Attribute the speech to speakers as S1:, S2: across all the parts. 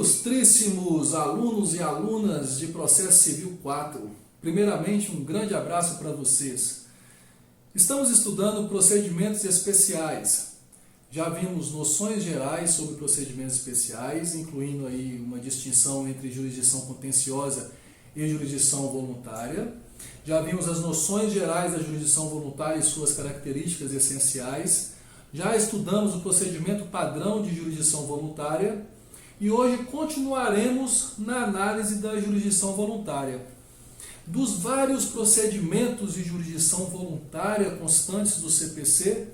S1: Ilustríssimos alunos e alunas de Processo Civil 4, primeiramente um grande abraço para vocês. Estamos estudando procedimentos especiais. Já vimos noções gerais sobre procedimentos especiais, incluindo aí uma distinção entre jurisdição contenciosa e jurisdição voluntária. Já vimos as noções gerais da jurisdição voluntária e suas características essenciais. Já estudamos o procedimento padrão de jurisdição voluntária. E hoje continuaremos na análise da jurisdição voluntária. Dos vários procedimentos de jurisdição voluntária constantes do CPC,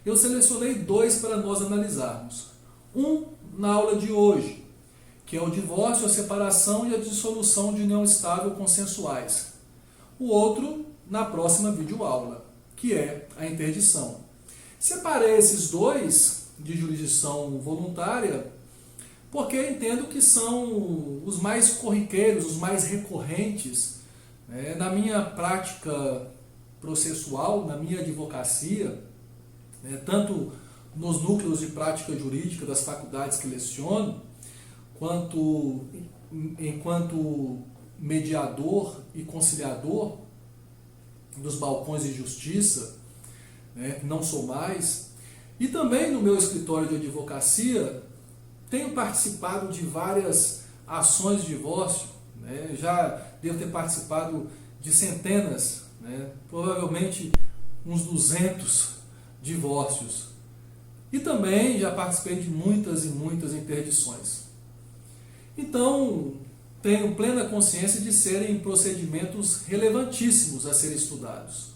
S1: eu selecionei 2 para nós analisarmos. Um na aula de hoje, que é o divórcio, a separação e a dissolução de união estável consensuais. O outro na próxima videoaula, que é a interdição. Separei esses 2 de jurisdição voluntária porque eu entendo que são os mais corriqueiros, os mais recorrentes, né? Na minha prática processual, na minha advocacia, né? Tanto nos núcleos de prática jurídica das faculdades que leciono, quanto enquanto mediador e conciliador dos balcões de justiça, né? Não sou mais, e também no meu escritório de advocacia, tenho participado de várias ações de divórcio, né? Já devo ter participado de centenas, né? Provavelmente uns 200 divórcios. E também já participei de muitas e muitas interdições. Então, tenho plena consciência de serem procedimentos relevantíssimos a serem estudados.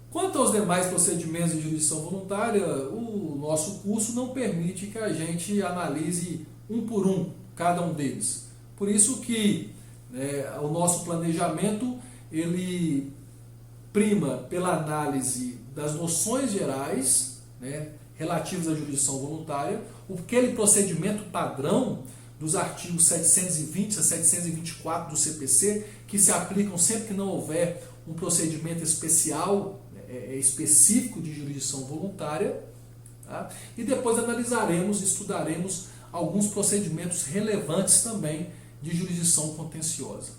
S1: Quanto aos demais procedimentos de jurisdição voluntária, o nosso curso não permite que a gente analise um por um cada um deles. Por isso que o nosso planejamento ele prima pela análise das noções gerais, né, relativas à jurisdição voluntária, aquele procedimento padrão dos artigos 720 a 724 do CPC, que se aplicam sempre que não houver um procedimento especial específico de jurisdição voluntária, tá? E depois analisaremos e estudaremos alguns procedimentos relevantes também de jurisdição contenciosa.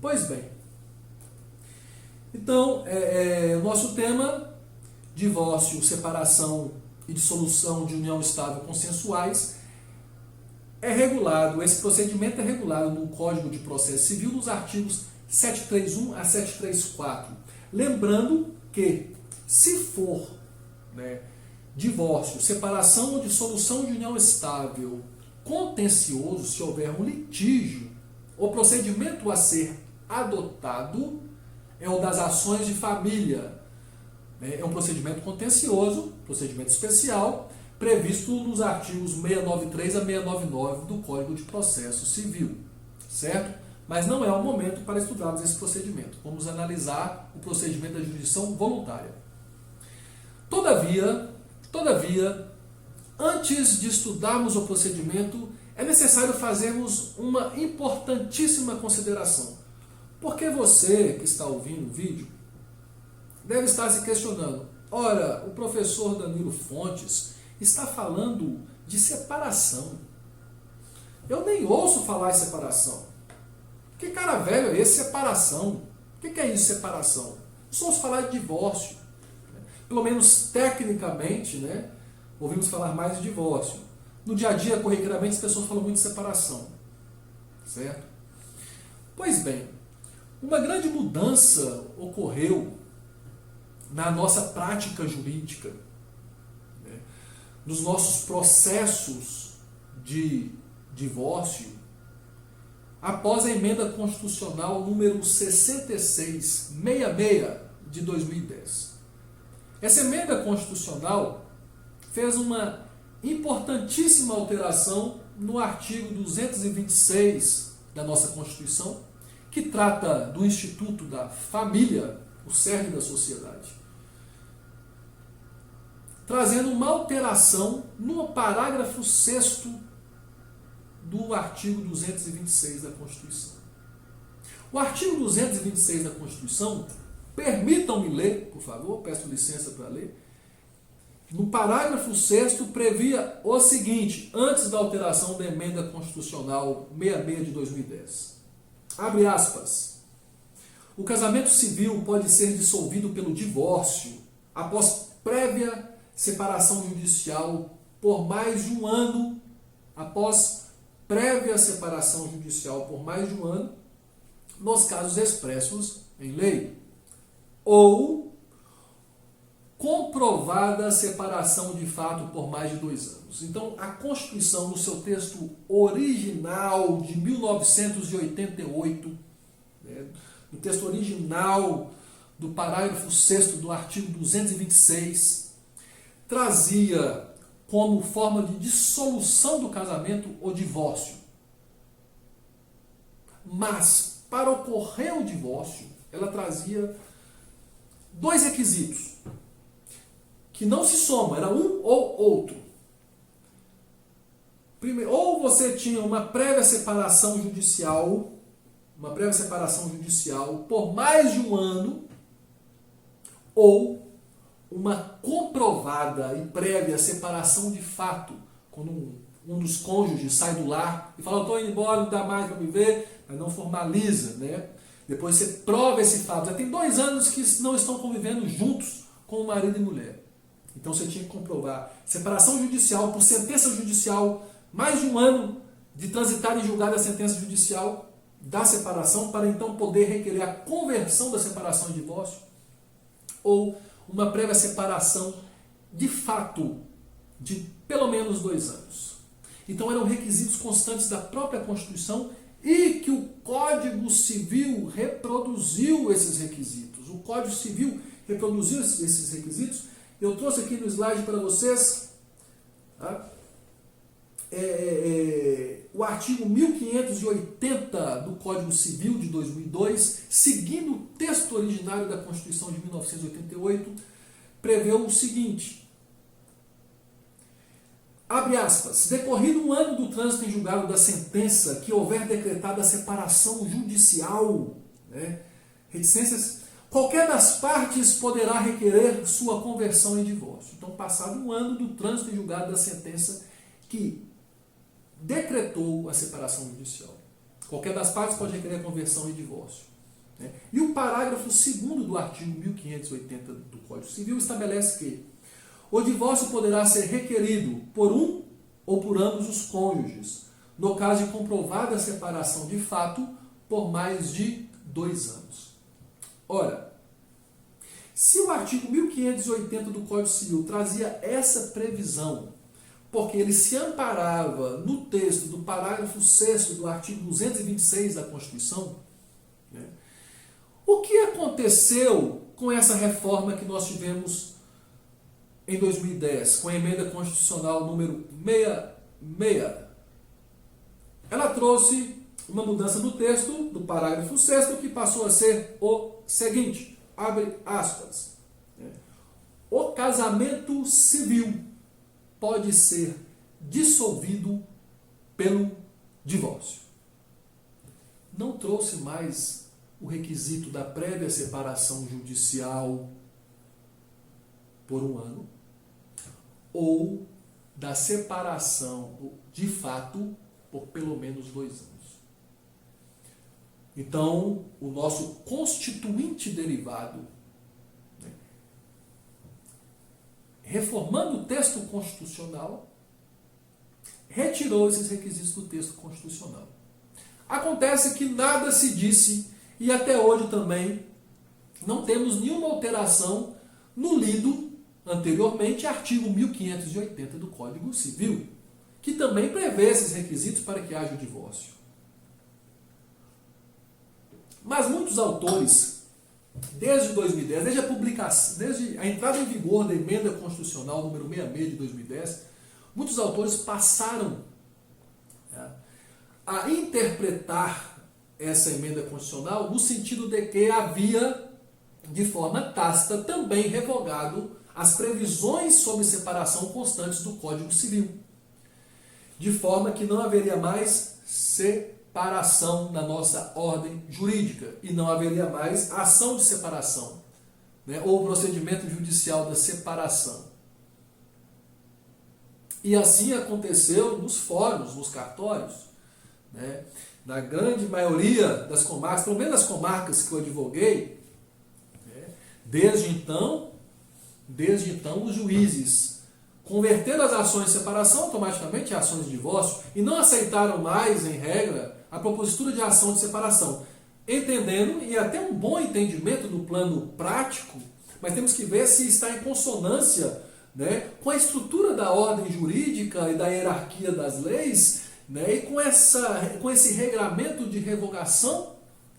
S1: Pois bem, então, o nosso tema, divórcio, separação e dissolução de união estável consensuais, esse procedimento é regulado no Código de Processo Civil nos artigos 731 a 734. Lembrando que, se for divórcio, separação ou dissolução de união estável contencioso, se houver um litígio, o procedimento a ser adotado é o das ações de família. É um procedimento contencioso, procedimento especial, previsto nos artigos 693 a 699 do Código de Processo Civil, certo? Mas não é o momento para estudarmos esse procedimento. Vamos analisar o procedimento da jurisdição voluntária. Todavia, antes de estudarmos o procedimento, é necessário fazermos uma importantíssima consideração. Porque você que está ouvindo o vídeo deve estar se questionando: ora, o professor Danilo Fontes está falando de separação. Eu nem ouço falar em separação. Que cara velho é esse, separação? O que é isso, separação? Só ouço falar de divórcio. Pelo menos tecnicamente, né, ouvimos falar mais de divórcio. No dia a dia, corriqueiramente, as pessoas falam muito de separação. Certo? Pois bem, uma grande mudança ocorreu na nossa prática jurídica, né, nos nossos processos de divórcio, após a emenda constitucional número 6666 de 2010. Essa emenda constitucional fez uma importantíssima alteração no artigo 226 da nossa Constituição, que trata do Instituto da Família, o cerne da sociedade, trazendo uma alteração no parágrafo 6º do artigo 226 da Constituição. O artigo 226 da Constituição, permitam-me ler, por favor, peço licença para ler, no parágrafo 6º, previa o seguinte, antes da alteração da Emenda Constitucional 66 de 2010. Abre aspas. O casamento civil pode ser dissolvido pelo divórcio após prévia separação judicial por mais de um ano, nos casos expressos em lei, ou comprovada a separação de fato por mais de 2 anos. Então, a Constituição, no seu texto original de 1988, no texto original do parágrafo 6º do artigo 226, trazia como forma de dissolução do casamento o divórcio. Mas, para ocorrer o divórcio, ela trazia 2 requisitos, que não se somam, era um ou outro. Primeiro, ou você tinha uma prévia separação judicial por mais de um ano, ou uma comprovada e prévia separação de fato, quando um dos cônjuges sai do lar e fala, estou indo embora, não dá mais para me ver, mas não formaliza, né? Depois você prova esse fato. Já tem 2 anos que não estão convivendo juntos com o marido e mulher. Então você tinha que comprovar separação judicial por sentença judicial, mais de um ano de transitar em julgado a sentença judicial da separação, para então poder requerer a conversão da separação em divórcio, ou uma prévia separação de fato de pelo menos 2 anos. Então eram requisitos constantes da própria Constituição e que o Código Civil reproduziu esses requisitos. O Código Civil reproduziu esses requisitos. Eu trouxe aqui no slide para vocês, tá? O artigo 1580 do Código Civil de 2002, seguindo o texto originário da Constituição de 1988, preveu o seguinte, abre aspas, decorrido um ano do trânsito em julgado da sentença que houver decretada a separação judicial, né, reticências, qualquer das partes poderá requerer sua conversão em divórcio. Então, passado um ano do trânsito em julgado da sentença que decretou a separação judicial, qualquer das partes pode requerer a conversão em divórcio. Né? E o parágrafo 2º do artigo 1580 do Código Civil estabelece que o divórcio poderá ser requerido por um ou por ambos os cônjuges, no caso de comprovada a separação de fato por mais de 2 anos. Ora, se o artigo 1580 do Código Civil trazia essa previsão, porque ele se amparava no texto do parágrafo 6º do artigo 226 da Constituição, né, o que aconteceu com essa reforma que nós tivemos em 2010, com a Emenda Constitucional número 66? Ela trouxe uma mudança no texto do parágrafo 6º que passou a ser o seguinte, abre aspas, o casamento civil pode ser dissolvido pelo divórcio. Não trouxe mais o requisito da prévia separação judicial por um ano, ou da separação de fato por pelo menos 2 anos. Então, o nosso constituinte derivado, né, reformando o texto constitucional, retirou esses requisitos do texto constitucional. Acontece que nada se disse, e até hoje também não temos nenhuma alteração no lido anteriormente artigo 1580 do Código Civil, que também prevê esses requisitos para que haja o divórcio. Mas muitos autores, desde 2010, desde a entrada em vigor da Emenda Constitucional número 66 de 2010, muitos autores passaram a interpretar essa emenda constitucional no sentido de que havia, de forma tácita, também revogado as previsões sobre separação constantes do Código Civil, de forma que não haveria mais separação na nossa ordem jurídica e não haveria mais ação de separação, né, ou procedimento judicial da separação. E assim aconteceu nos fóruns, nos cartórios, né? Na grande maioria das comarcas, pelo menos das comarcas que eu advoguei, né? Desde então, os juízes converteram as ações de separação automaticamente em ações de divórcio e não aceitaram mais, em regra, a propositura de ação de separação, entendendo, e até um bom entendimento no plano prático, mas temos que ver se está em consonância, né, com a estrutura da ordem jurídica e da hierarquia das leis, né, e com esse regramento de revogação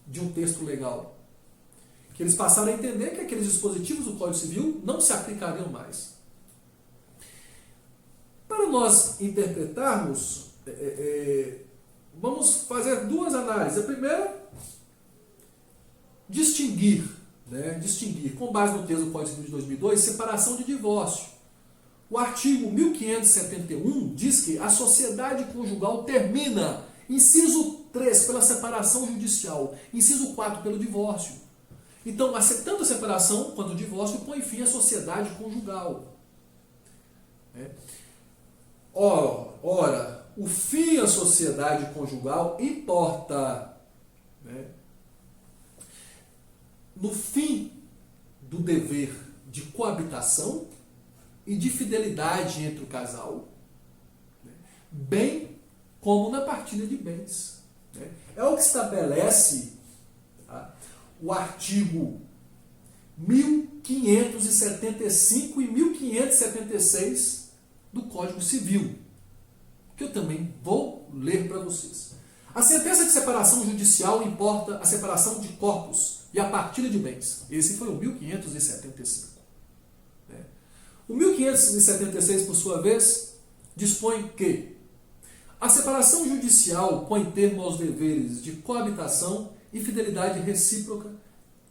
S1: de um texto legal. Que eles passaram a entender que aqueles dispositivos do Código Civil não se aplicariam mais. Para nós interpretarmos, vamos fazer duas análises. A primeira, distinguir, com base no texto do Código Civil de 2002, separação de divórcio. O artigo 1571 diz que a sociedade conjugal termina, inciso 3, pela separação judicial, inciso 4, pelo divórcio. Então, tanto a separação quanto o divórcio põe fim à sociedade conjugal. Ora, o fim à sociedade conjugal importa, né, no fim do dever de coabitação e de fidelidade entre o casal, né, bem como na partilha de bens. Né. É o que estabelece, tá, o artigo 1575 e 1576 do Código Civil, que eu também vou ler para vocês. A sentença de separação judicial importa a separação de corpos e a partilha de bens. Esse foi o 1575. O 1576, por sua vez, dispõe que a separação judicial põe termo aos deveres de coabitação e fidelidade recíproca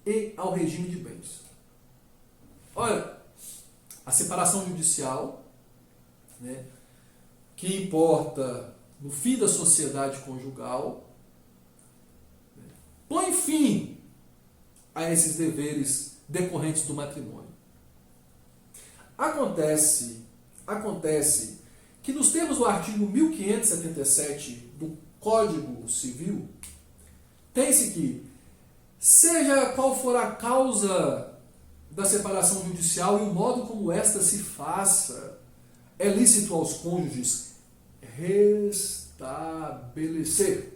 S1: e ao regime de bens. Olha, a separação judicial, né, que importa no fim da sociedade conjugal, né, põe fim a esses deveres decorrentes do matrimônio. Acontece que nos termos do artigo 1577 do Código Civil, tem-se que, seja qual for a causa da separação judicial e o modo como esta se faça, é lícito aos cônjuges restabelecer.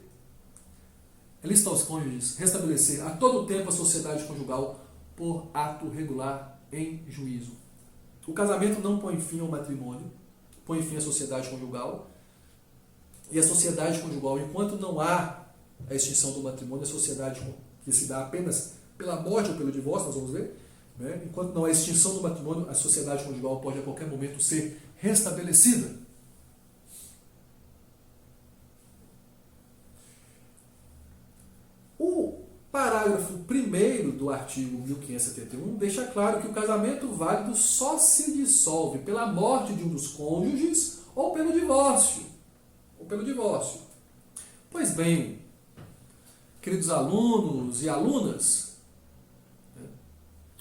S1: É lícito aos cônjuges restabelecer a todo tempo a sociedade conjugal por ato regular em juízo. O casamento não põe fim ao matrimônio, põe fim à sociedade conjugal. E a sociedade conjugal, enquanto não há a extinção do matrimônio, a sociedade que se dá apenas pela morte ou pelo divórcio, nós vamos ver, né? Enquanto não há extinção do matrimônio, a sociedade conjugal pode a qualquer momento ser restabelecida. O parágrafo 1º do artigo 1571 deixa claro que o casamento válido só se dissolve pela morte de um dos cônjuges ou pelo divórcio. Pois bem, queridos alunos e alunas,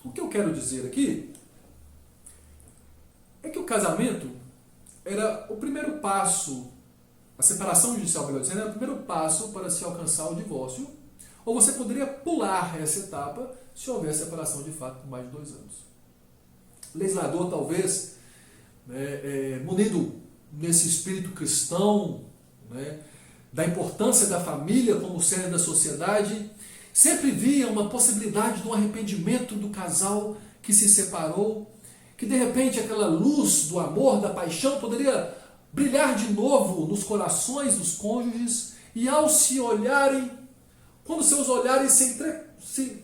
S1: o que eu quero dizer aqui é que o casamento era o primeiro passo, a separação judicial, melhor dizendo, era o primeiro passo para se alcançar o divórcio, ou você poderia pular essa etapa se houver separação de fato por mais de 2 anos. O legislador, talvez, munido nesse espírito cristão, da importância da família como cerne da sociedade, sempre via uma possibilidade de um arrependimento do casal que se separou, que de repente aquela luz do amor, da paixão, poderia brilhar de novo nos corações dos cônjuges, e ao se olharem, quando seus olhares se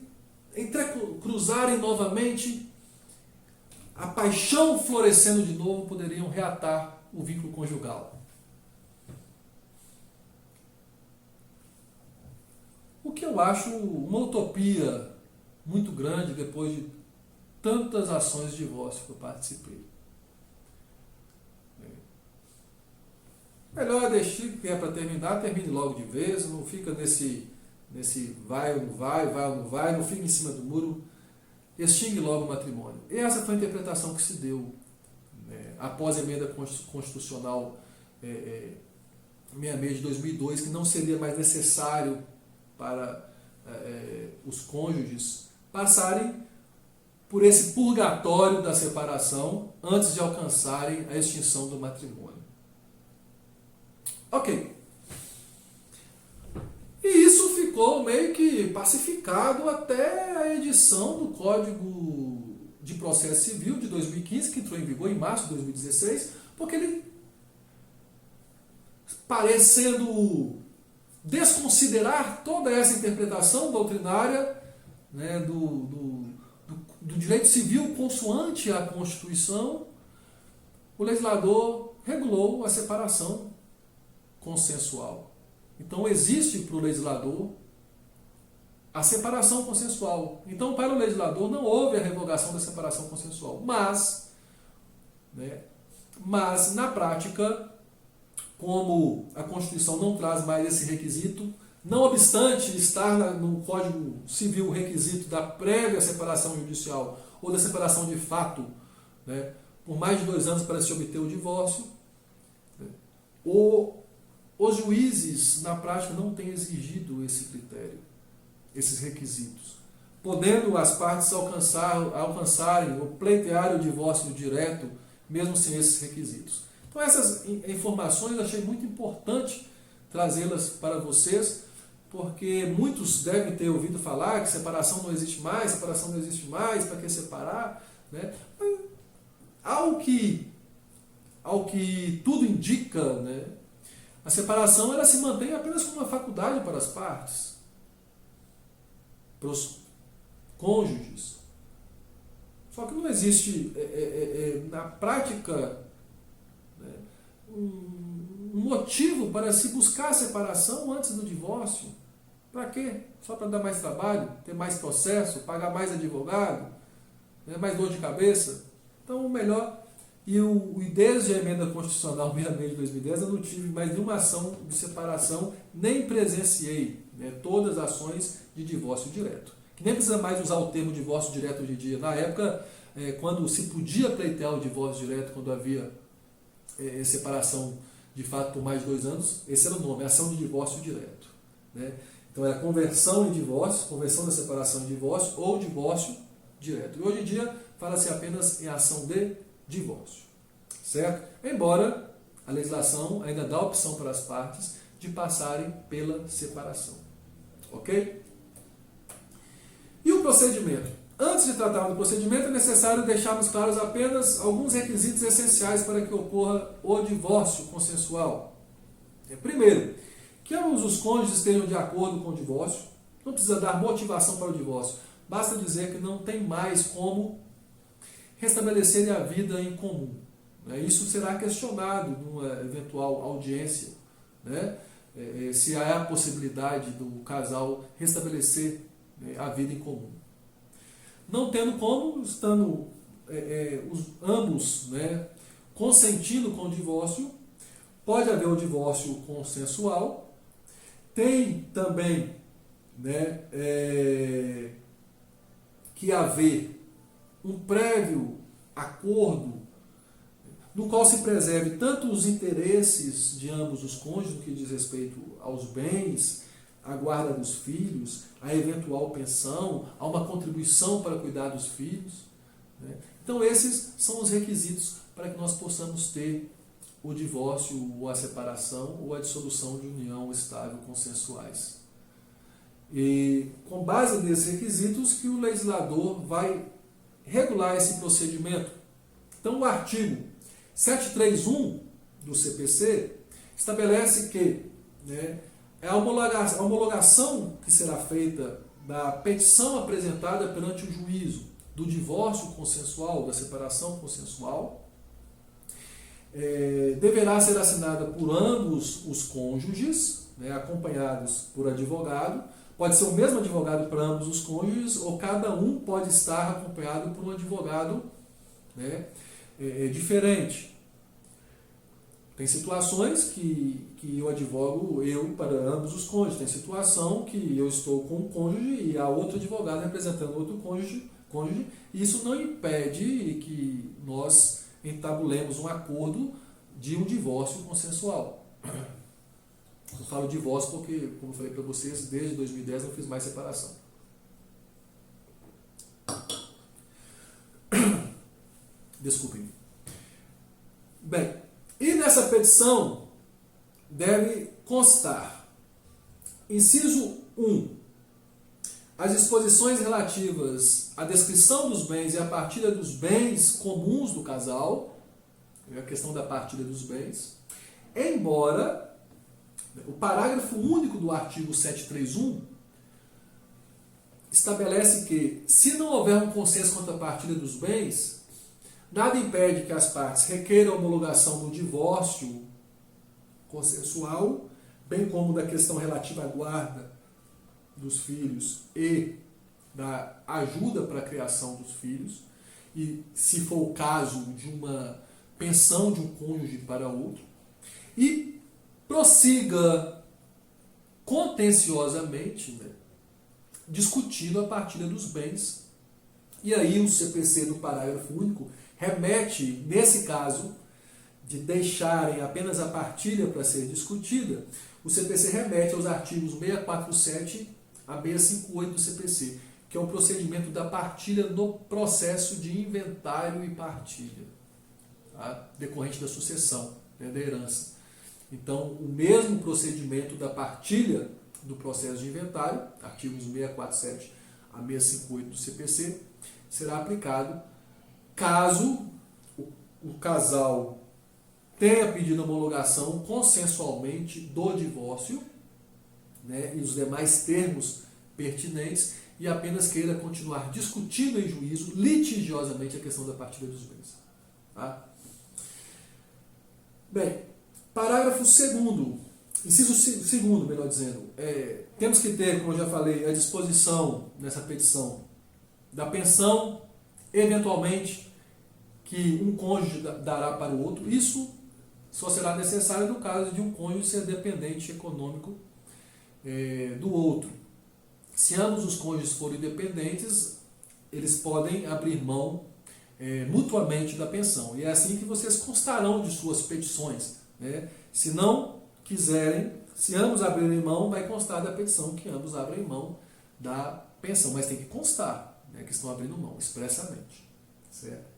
S1: entrecruzarem novamente, a paixão florescendo de novo, poderiam reatar o vínculo conjugal. O que eu acho uma utopia muito grande depois de tantas ações de divórcio que eu participei. Melhor deixar que é para terminar, termine logo de vez, não fica nesse vai ou não vai ou não vai, não fica em cima do muro, extingue logo o matrimônio. E essa foi a interpretação que se deu, após a emenda constitucional 66 de 2002, que não seria mais necessário para os cônjuges passarem por esse purgatório da separação antes de alcançarem a extinção do matrimônio. Ok. E isso ficou meio que pacificado até a edição do Código de Processo Civil de 2015, que entrou em vigor em março de 2016, porque ele, parecendo desconsiderar toda essa interpretação doutrinária, né, do direito civil consoante à Constituição, o legislador regulou a separação consensual. Então existe para o legislador a separação consensual. Então, para o legislador não houve a revogação da separação consensual. Mas na prática, como a Constituição não traz mais esse requisito, não obstante estar no Código Civil o requisito da prévia separação judicial ou da separação de fato, né, por mais de 2 anos para se obter o divórcio, os juízes, na prática, não têm exigido esse critério, esses requisitos, podendo as partes alcançarem ou pleitearem o divórcio direto, mesmo sem esses requisitos. Então, essas informações eu achei muito importante trazê-las para vocês, porque muitos devem ter ouvido falar que separação não existe mais, para que separar? Né? Ao que tudo indica, né, a separação ela se mantém apenas como uma faculdade para as partes, para os cônjuges. Só que não existe, na prática, né, um motivo para se buscar a separação antes do divórcio. Para quê? Só para dar mais trabalho, ter mais processo, pagar mais advogado, né, mais dor de cabeça? Então, o melhor... E desde a emenda constitucional 66 de 2010 eu não tive mais nenhuma ação de separação, nem presenciei, né, todas as ações de divórcio direto. Que nem precisa mais usar o termo divórcio direto hoje em dia. Na época, quando se podia pleitear o divórcio direto, quando havia separação de fato por mais de 2 anos, esse era o nome, ação de divórcio direto. Né? Então era conversão em divórcio, conversão da separação em divórcio ou divórcio direto. E hoje em dia fala-se apenas em ação de divórcio, certo? Embora a legislação ainda dá opção para as partes de passarem pela separação, ok? E o procedimento? Antes de tratar do procedimento, é necessário deixarmos claros apenas alguns requisitos essenciais para que ocorra o divórcio consensual. Primeiro, que ambos os cônjuges estejam de acordo com o divórcio. Não precisa dar motivação para o divórcio, basta dizer que não tem mais como restabelecerem a vida em comum. Isso será questionado numa eventual audiência, né? Se há a possibilidade do casal restabelecer a vida em comum. Não tendo como, estando ambos, né, consentindo com o divórcio, pode haver o divórcio consensual. Tem também, né, que haver um prévio acordo no qual se preserve tanto os interesses de ambos os cônjuges no que diz respeito aos bens, à guarda dos filhos, à eventual pensão, a uma contribuição para cuidar dos filhos. Né? Então esses são os requisitos para que nós possamos ter o divórcio ou a separação ou a dissolução de união estável consensuais. E com base nesses requisitos que o legislador vai regular esse procedimento. Então o artigo 731 do CPC estabelece que, né, a homologação que será feita da petição apresentada perante o juízo do divórcio consensual, da separação consensual, deverá ser assinada por ambos os cônjuges, né, acompanhados por advogado. Pode ser o mesmo advogado para ambos os cônjuges, ou cada um pode estar acompanhado por um advogado, né, diferente. Tem situações que eu advogo para ambos os cônjuges. Tem situação que eu estou com um cônjuge e há outro advogado representando outro cônjuge. E isso não impede que nós entabulemos um acordo de um divórcio consensual. Eu falo divórcio porque, como eu falei para vocês, desde 2010 não fiz mais separação. Desculpem. Bem, e nessa petição deve constar, inciso 1, as disposições relativas à descrição dos bens e à partilha dos bens comuns do casal, a questão da partilha dos bens, embora o parágrafo único do artigo 731 estabelece que, se não houver um consenso quanto à partilha dos bens, nada impede que as partes requeiram a homologação do divórcio consensual, bem como da questão relativa à guarda dos filhos e da ajuda para a criação dos filhos, e, se for o caso, de uma pensão de um cônjuge para outro, e prossiga contenciosamente, né, discutindo a partilha dos bens. E aí o CPC do parágrafo único remete, nesse caso, de deixarem apenas a partilha para ser discutida, o CPC remete aos artigos 647 a 658 do CPC, que é o procedimento da partilha no processo de inventário e partilha, tá? Decorrente da sucessão, né, da herança. Então, o mesmo procedimento da partilha do processo de inventário, artigos 647 a 658 do CPC, será aplicado caso o casal tenha pedido a homologação consensualmente do divórcio, né, e os demais termos pertinentes, e apenas queira continuar discutindo em juízo litigiosamente a questão da partilha dos bens. Tá? Bem, parágrafo 2º, inciso 2º, melhor dizendo, temos que ter, como eu já falei, a disposição nessa petição da pensão, eventualmente, que um cônjuge dará para o outro. Isso só será necessário no caso de um cônjuge ser dependente econômico do outro. Se ambos os cônjuges forem dependentes, eles podem abrir mão mutuamente da pensão. E é assim que vocês constarão de suas petições, né? Se não quiserem, se ambos abrirem mão, vai constar da petição que ambos abrem mão da pensão. Mas tem que constar, né, que estão abrindo mão expressamente. Certo?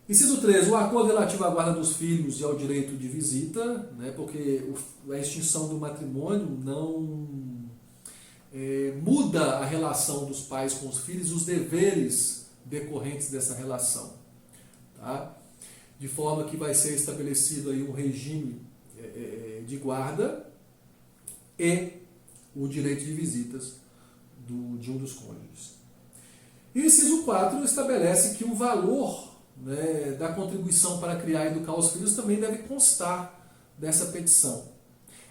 S1: Inciso 3, o acordo relativo à guarda dos filhos e ao direito de visita, né, porque a extinção do matrimônio não muda a relação dos pais com os filhos, os deveres decorrentes dessa relação. Tá? De forma que vai ser estabelecido aí um regime de guarda e o direito de visitas de um dos cônjuges. E o inciso 4 estabelece que o valor, né, da contribuição para criar e educar os filhos também deve constar dessa petição.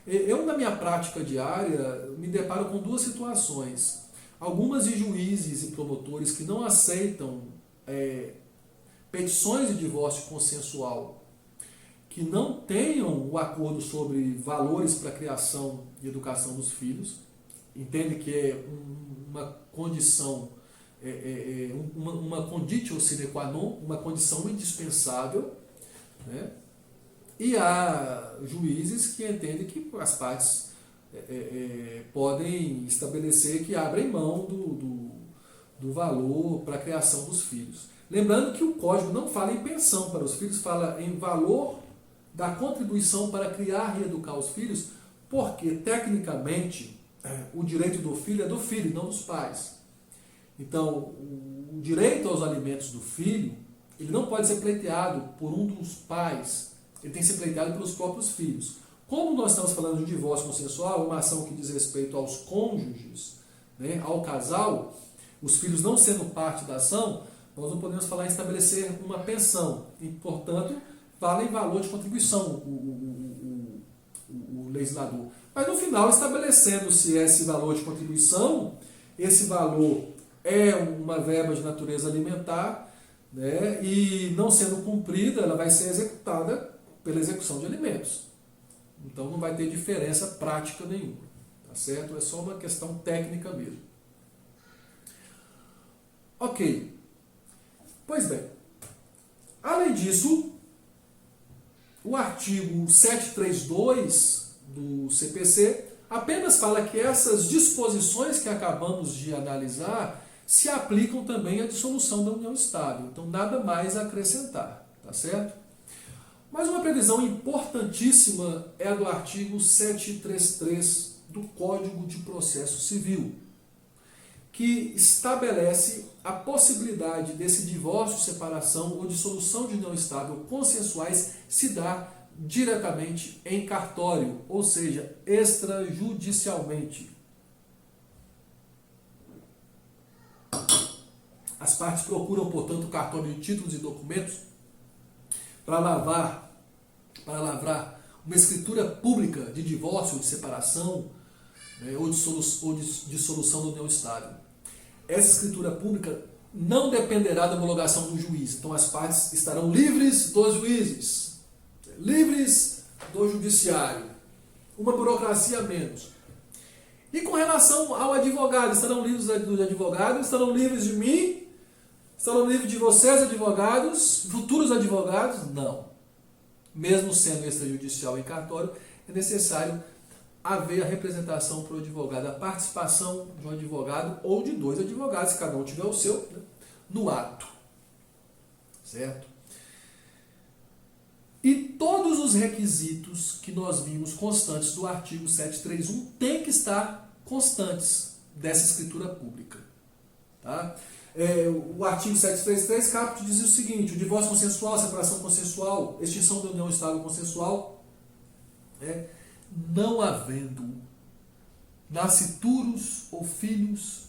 S1: Eu, na minha prática diária, me deparo com duas situações. Algumas de juízes e promotores que não aceitam petições de divórcio consensual que não tenham o acordo sobre valores para a criação e educação dos filhos, entendem que é uma condição, uma conditio sine qua non, uma condição indispensável, né? E há juízes que entendem que as partes podem estabelecer que abrem mão do valor para a criação dos filhos. Lembrando que o Código não fala em pensão para os filhos, fala em valor da contribuição para criar e educar os filhos, porque, tecnicamente, o direito do filho é do filho, não dos pais. Então, o direito aos alimentos do filho, ele não pode ser pleiteado por um dos pais, ele tem que ser pleiteado pelos próprios filhos. Como nós estamos falando de um divórcio consensual, uma ação que diz respeito aos cônjuges, né, ao casal, os filhos não sendo parte da ação, nós não podemos falar em estabelecer uma pensão. E, portanto, fala em valor de contribuição o legislador. Mas, no final, estabelecendo-se esse valor de contribuição, esse valor é uma verba de natureza alimentar, né, e, não sendo cumprida, ela vai ser executada pela execução de alimentos. Então não vai ter diferença prática nenhuma, tá certo? É só uma questão técnica mesmo. Ok. Pois bem, Além disso, o artigo 732 do CPC apenas fala que essas disposições que acabamos de analisar se aplicam também à dissolução da união estável. Então, nada mais a acrescentar, tá certo? Mas uma previsão importantíssima é a do artigo 733 do Código de Processo Civil, que estabelece a possibilidade desse divórcio, separação ou dissolução de união estável consensuais se dar diretamente em cartório, ou seja, extrajudicialmente. As partes procuram, portanto, o cartório de títulos e documentos para lavrar uma escritura pública de divórcio, de separação, ou de dissolução da união estável. Essa escritura pública não dependerá da homologação do juiz. Então as partes estarão livres dos juízes, livres do judiciário. Uma burocracia a menos. E com relação ao advogado, estarão livres dos advogados, estarão livres de mim, estarão livres de vocês, advogados, futuros advogados? Não. Mesmo sendo extrajudicial em cartório, é necessário haver a representação para o advogado, a participação de um advogado ou de dois advogados, se cada um tiver o seu, né, no ato. Certo? E todos os requisitos que nós vimos constantes do artigo 731 têm que estar constantes dessa escritura pública. Tá? O artigo 733 caput diz o seguinte: o divórcio consensual, a separação consensual, extinção da união estável consensual, não havendo nascituros ou filhos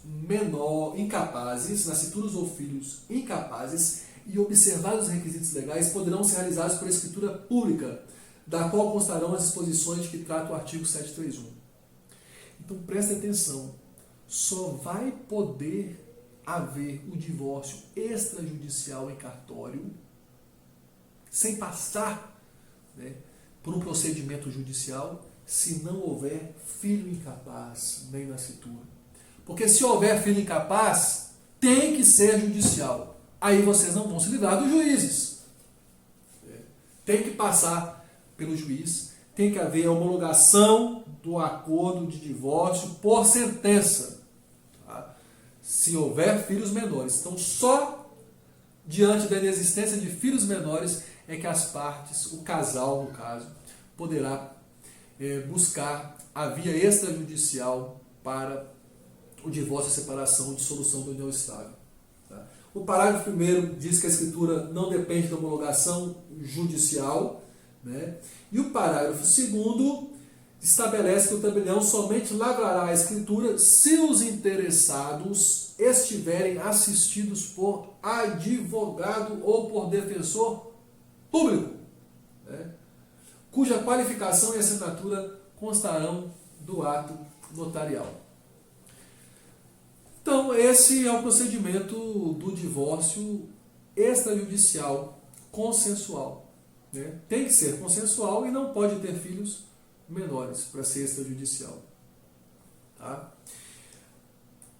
S1: incapazes e observados os requisitos legais, poderão ser realizados por escritura pública, da qual constarão as disposições de que trata o artigo 731. Então preste atenção, só vai poder haver o divórcio extrajudicial em cartório sem passar, né, por um procedimento judicial, se não houver filho incapaz nem nascitura. Porque se houver filho incapaz, tem que ser judicial. Aí vocês não vão se livrar dos juízes. Tem que passar pelo juiz, tem que haver a homologação do acordo de divórcio por sentença. Tá? Se houver filhos menores. Então, só diante da inexistência de filhos menores é que as partes, o casal, no caso, poderá buscar a via extrajudicial para o divórcio, a separação ou dissolução da união estável. Tá? O parágrafo 1º diz que a escritura não depende da homologação judicial, né? E o parágrafo 2º estabelece que o tabelião somente lavrará a escritura se os interessados estiverem assistidos por advogado ou por defensor público, né, cuja qualificação e assinatura constarão do ato notarial. Então, esse é o procedimento do divórcio extrajudicial consensual. Né? Tem que ser consensual e não pode ter filhos menores para ser extrajudicial. Tá?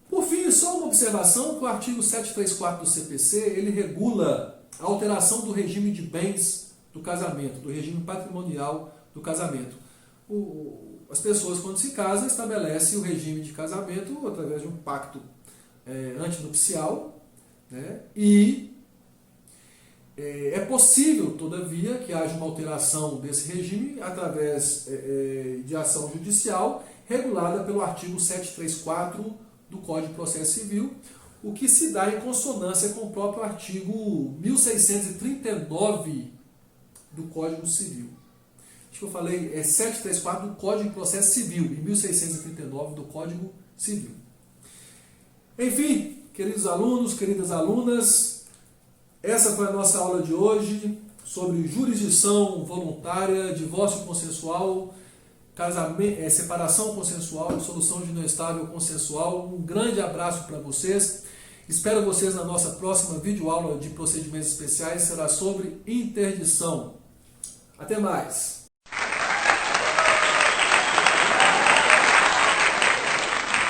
S1: Por fim, só uma observação, que o artigo 734 do CPC, ele regula a alteração do regime de bens do casamento, do regime patrimonial do casamento. As pessoas, quando se casam, estabelecem o regime de casamento através de um pacto antinupcial, né? E é possível, todavia, que haja uma alteração desse regime através de ação judicial regulada pelo artigo 734 do Código de Processo Civil, o que se dá em consonância com o próprio artigo 1639 do Código Civil. Acho que eu falei 734 do Código de Processo Civil e 1639 do Código Civil. Enfim, queridos alunos, queridas alunas, essa foi a nossa aula de hoje sobre jurisdição voluntária, divórcio consensual, separação consensual, dissolução de união estável consensual. Um grande abraço para vocês. Espero vocês na nossa próxima videoaula de procedimentos especiais, será sobre interdição. Até mais!